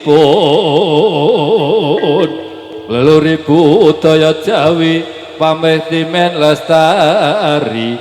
pun leluriku daya Jawi pameh timen lestari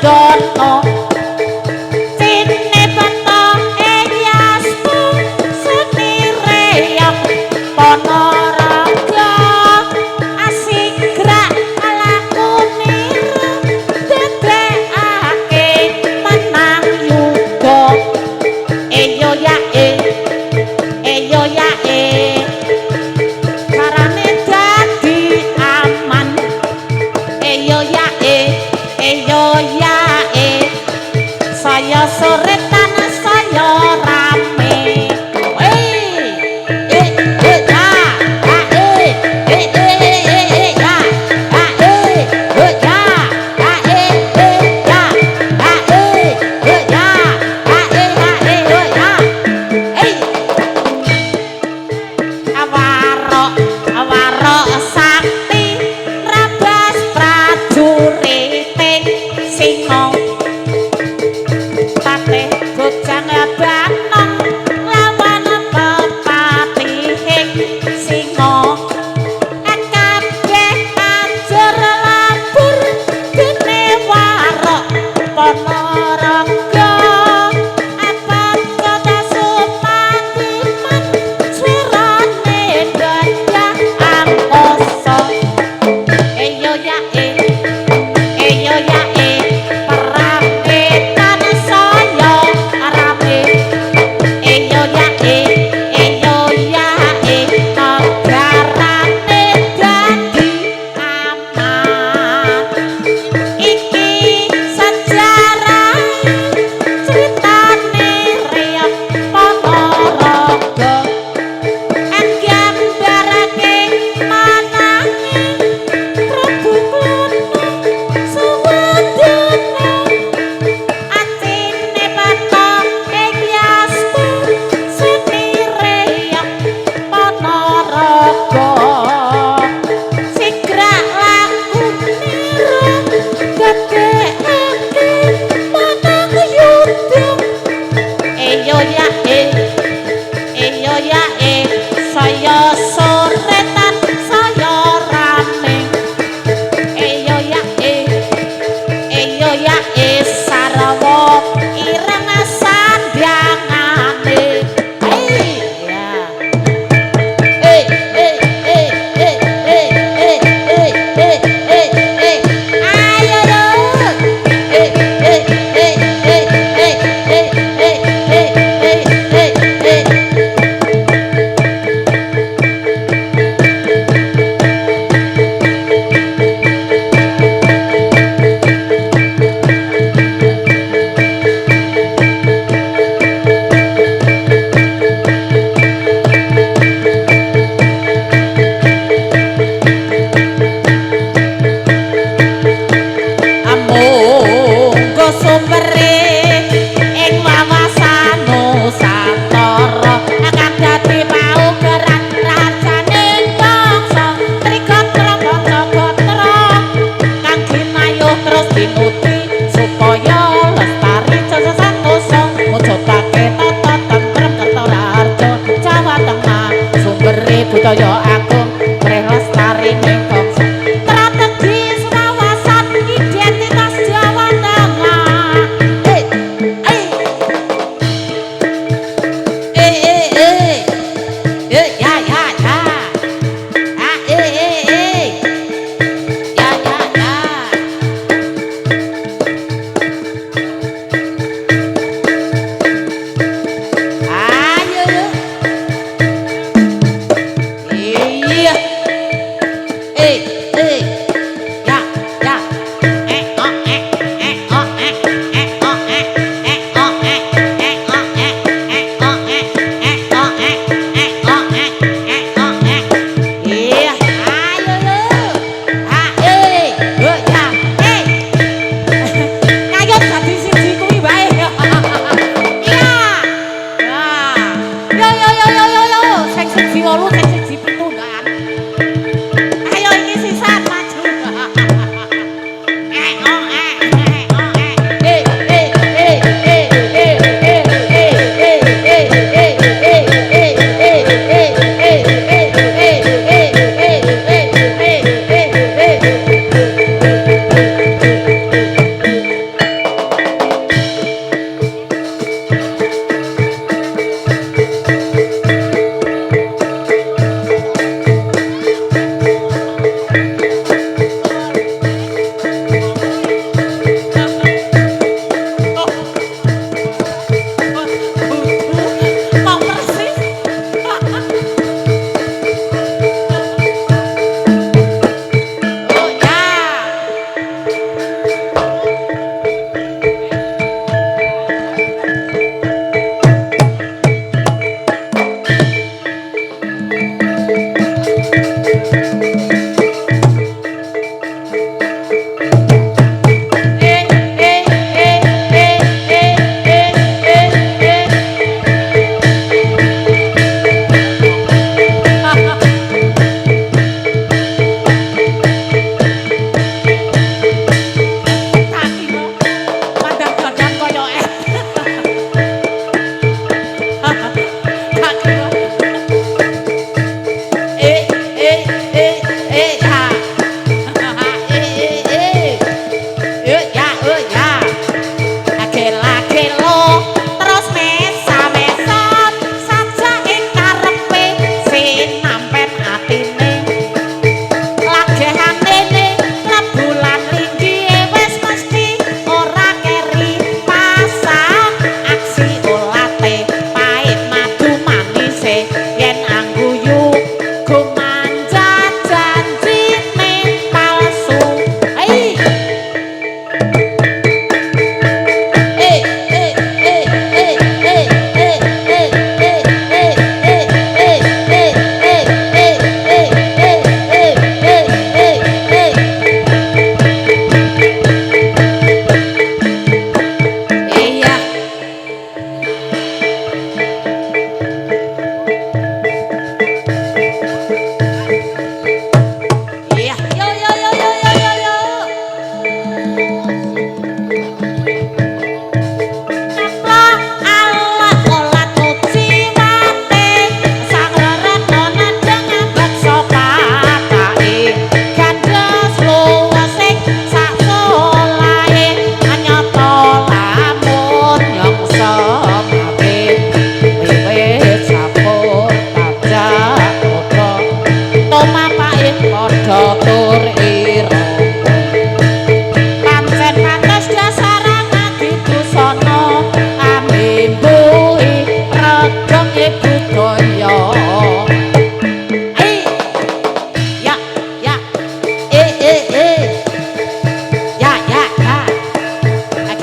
dono cine beto eyasku seni reyong ponorogo asik gerak alaku niru dedekake menang yuga eyo ya carane dadi aman eyo ya saya sore tanah saya rame Awarok sakti rabas prajurite singa patih gojang abanon lawan pepatihing singa kabeh ajur labur dene warok ponorogo apa kota sumandiman swirane gajah angkasa eyo ya perang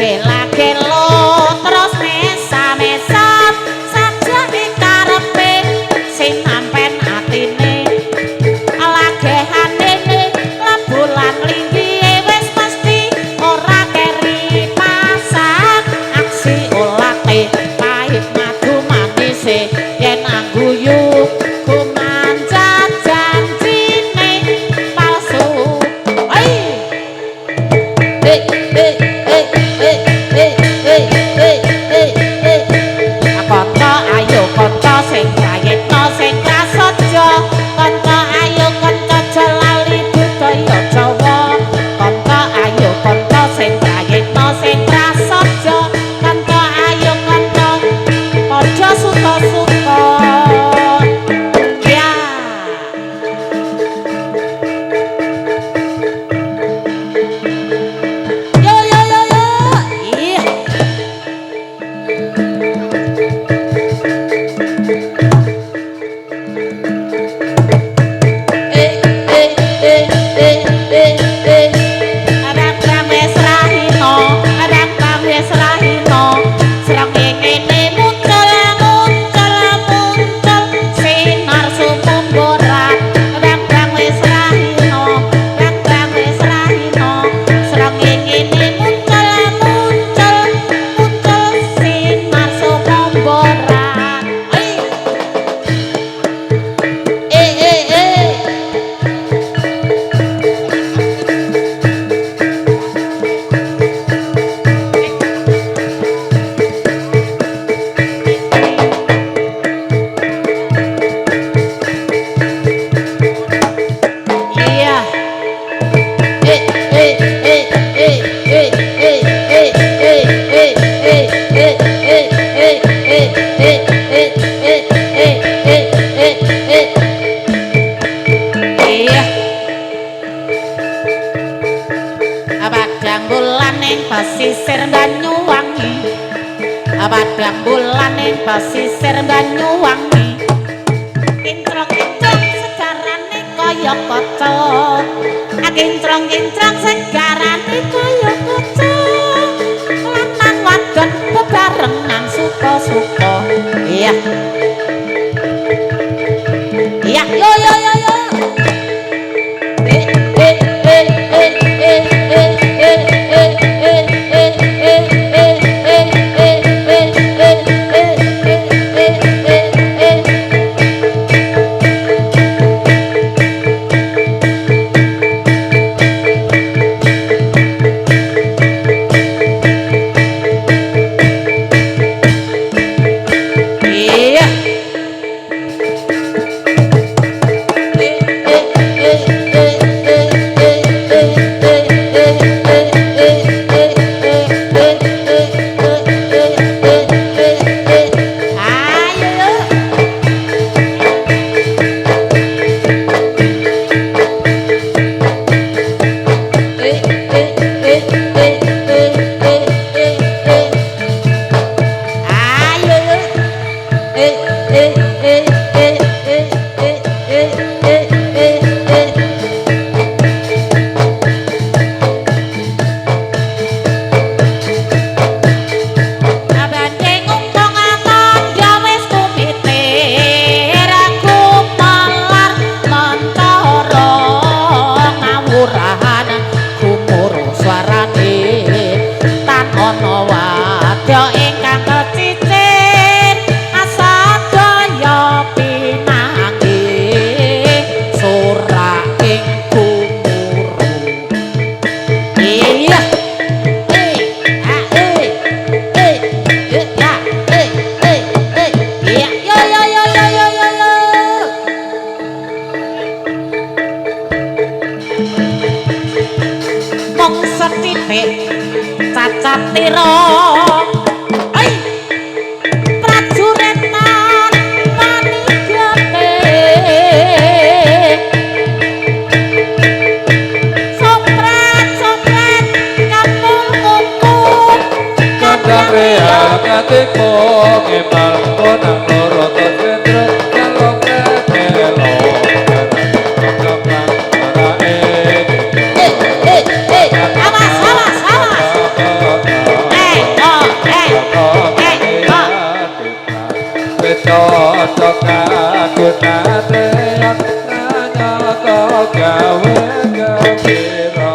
gela-gelo terus mesa-mesa sajake karepe sing nampen atine lagehane bulan linggihe wis mesti ora keri masak aksi olate pahit madu manise yen angguyu kumanjat janjine palsu kanca ayo kanca sing prayitna sing prasaja kanca ayo kanca jalali budaya Jawa kanca ayo kanca sing prayitna sing prasaja kanca ayo kanca padha suka-suka ya yo yo yo yo iya Abadang bulan ing pesisir Banyuwangi Abadang bulan ing pesisir Banyuwangi Kincrong-kincrong sejarane kaya kaca Kincrong-kincrong sejarane kaya kaca Lanang wadon bebarengan suka-suka Iya Iya yo yo yo yo kareyan nyata gawe gembira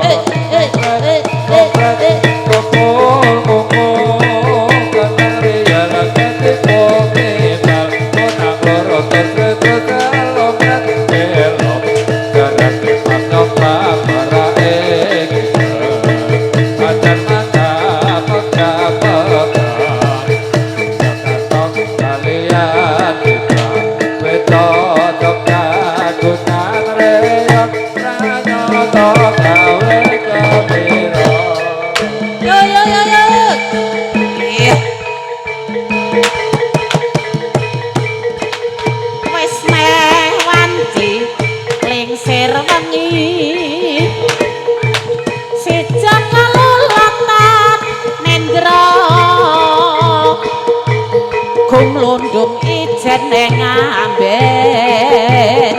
Kumlundung ijen neng amben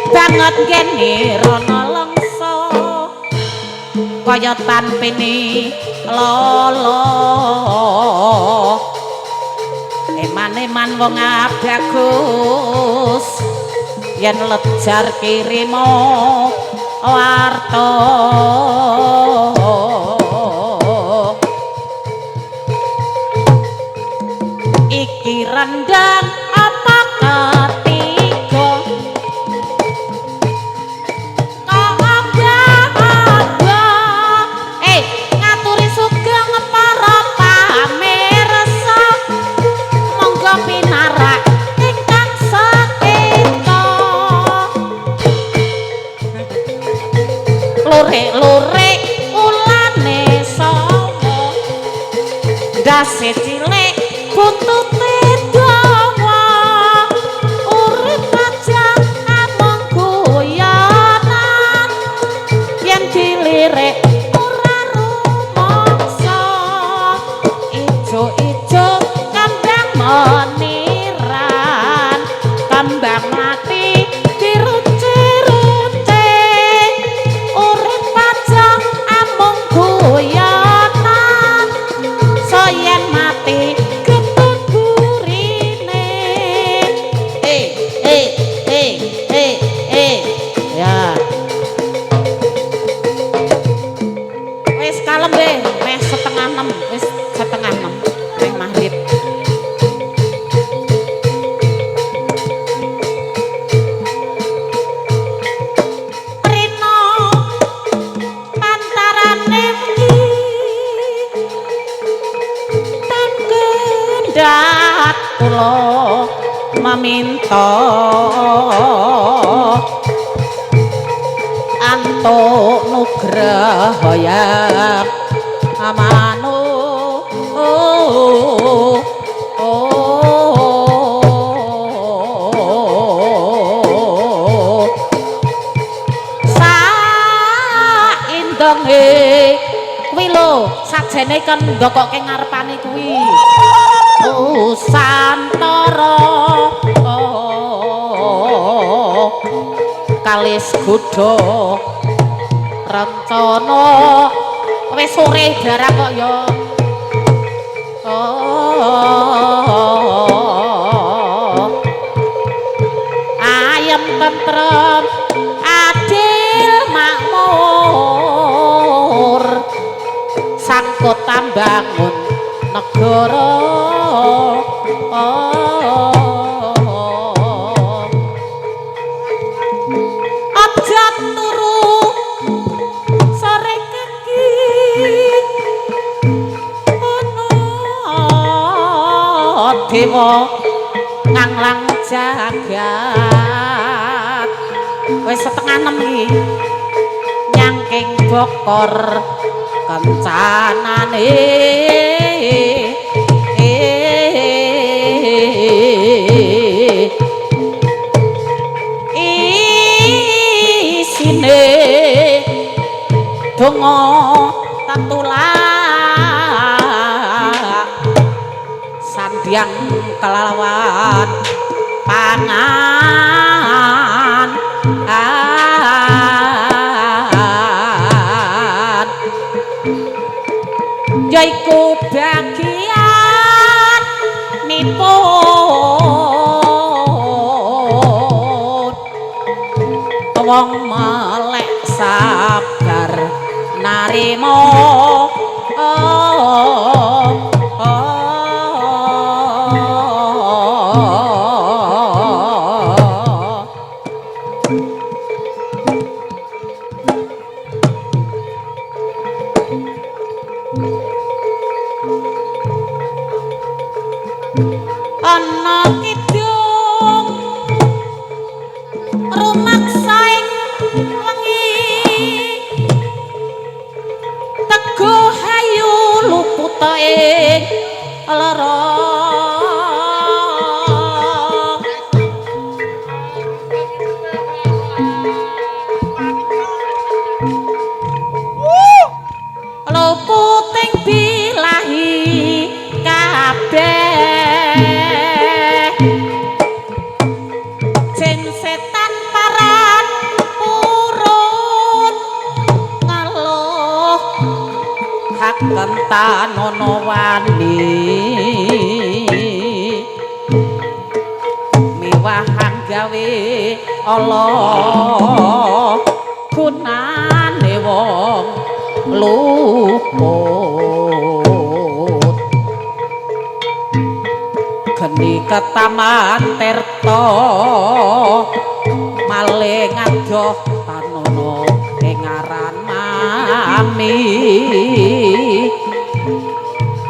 banget geni rono lengso kaya tanpini lolo eman-eman wong abagus yen lejar kirimo warta iki rendang apa ketiga ngaturi sugeng para pamirsa monggo pinarak ingkang saketa lurik-lurik ulane sanga dase cilik buntute dawa urip aja among guyonan yen dilirik ora rumangsa ijo-ijo kambang meniran kambang mati dirunci-runci urip aja among guyonan so yen mati ya wis kalem deh meh setengah 6 wis setengah 6 meh maghrib rino antarane iki tan kendhat kula meminta antuk nugraha ya amanu saindenge kuwi lho sajene kan ndokoke ngarepane kuwi Santara kalis kuda rencana wis sore barang kok ya ayem tentrem adil makmur sangkut tambangun negara aja turu sore kaki ana dewa nganglang jagat wis setengah 6 iki nyangking bokor kencanane isine donga tatulak sandyang kelawan pangan yaiku bagian nipun wong melek sabar narimo ana kidung rumaksa ing wengi teguh hayu luput ing lara luput ing bilahi kabeh jin setan paran urun ngeluh hak kentanono wani miwahan gawe Allah gunane wong luput geni ketaman tirta maling adoh tanono ing aran mami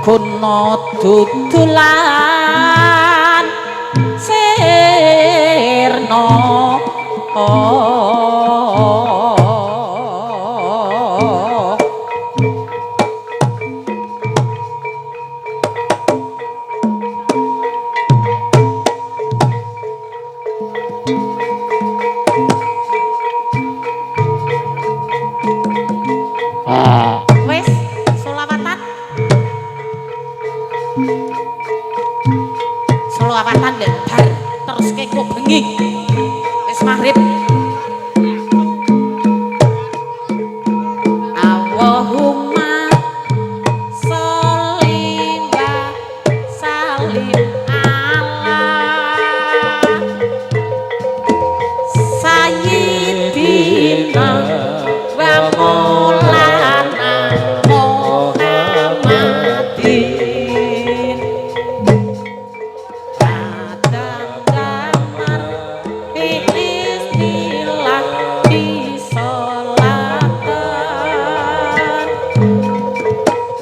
guna dudulan sirna wis selawatan lebar terus keko bengi wis maghrib Allahumma sholli wa sallim ala sayyidina wa maulana Muhammadin kadang damar bismillah disolatan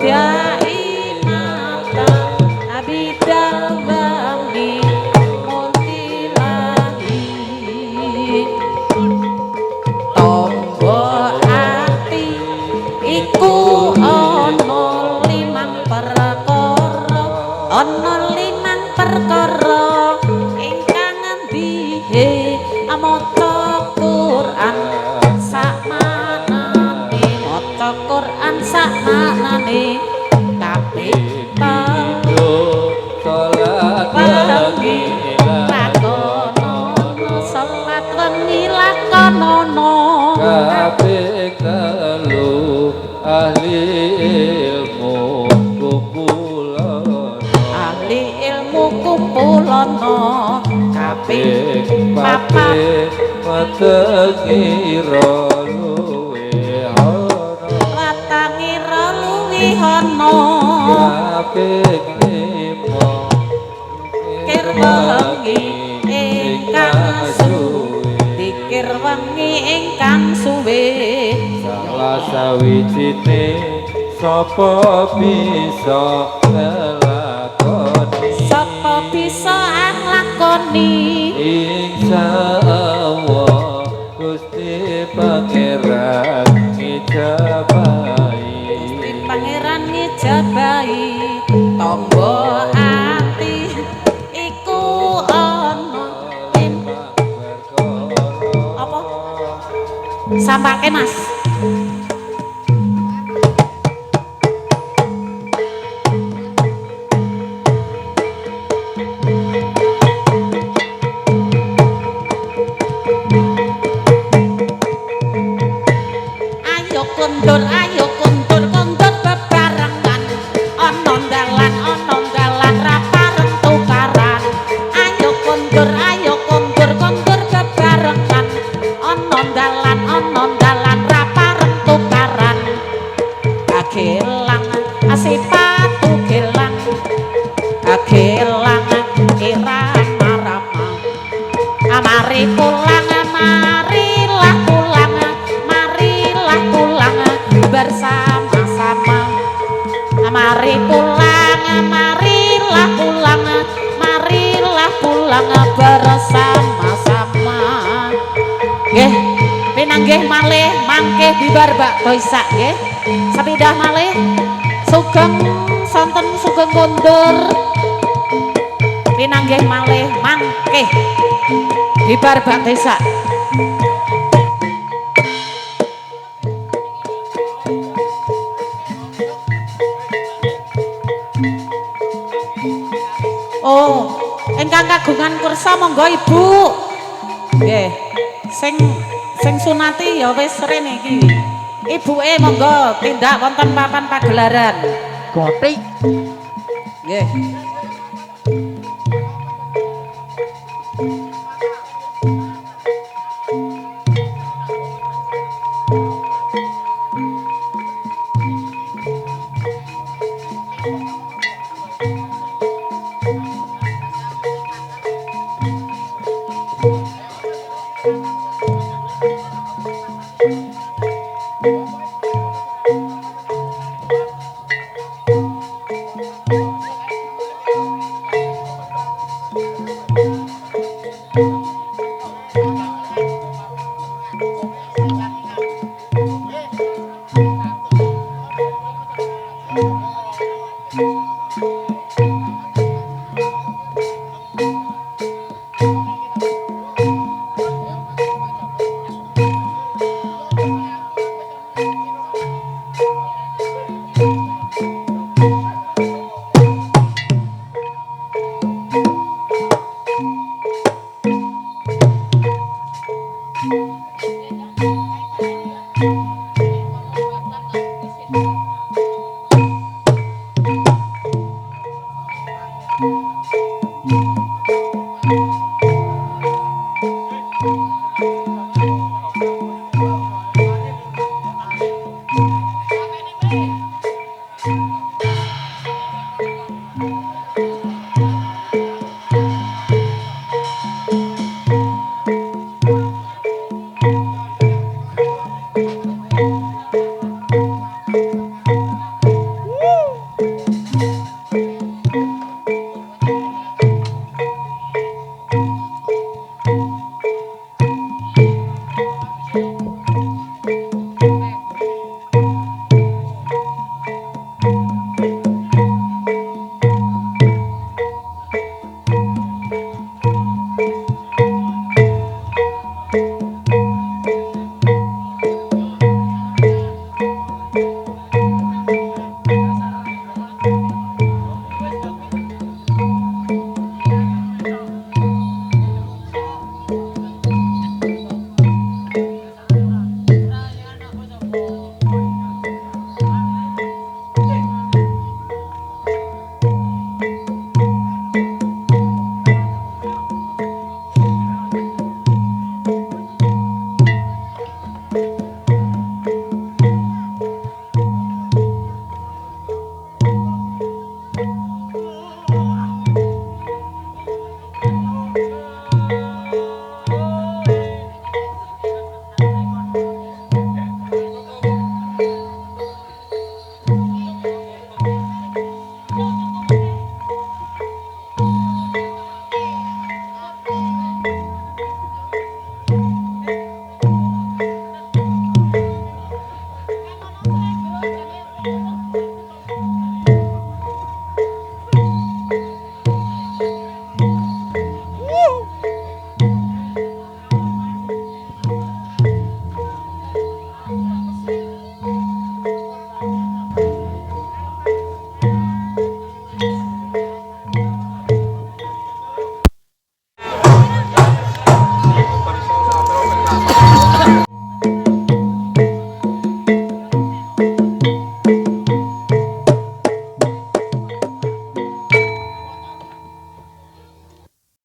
ya inatan abidal bami muntilahi tombo ati iku ana limang perkara ingkang ngendihe maca Quran sakmanane maca Quran sakmanane kabeh salat wengi lakonono salat wengi lakonono kabeh telu ahli ilmu kumpulan ahli ilmu kumpulono kabeh papat matengira luwe ana watangira luwih ana kabeh limo kirwangi ingkang suwe dikir wengi ingkang suwe salah sawijine sapa bisa nglakoni sapa bisa nglakoni insyaallah Gusti Pangeran ngijabahi Gusti Pangeran ngijabahi tombo ati iku ana apa sampake Mas ayo kundur bebarengan ana dalan ra pareng tukaran ayo kundur bebarengan ana dalan bibar bakdo isak nggih. Sepindah malih sugeng sonten sugeng kondur. Pinanggih malih mangkeh bibar bakdo isak. Oh, ingkang kagungan kursa monggo Ibu. Nggih. Sing sunati ya wis rene iki. Ibuke monggo tindak wonten papan pagelaran. Gotik. Nggih.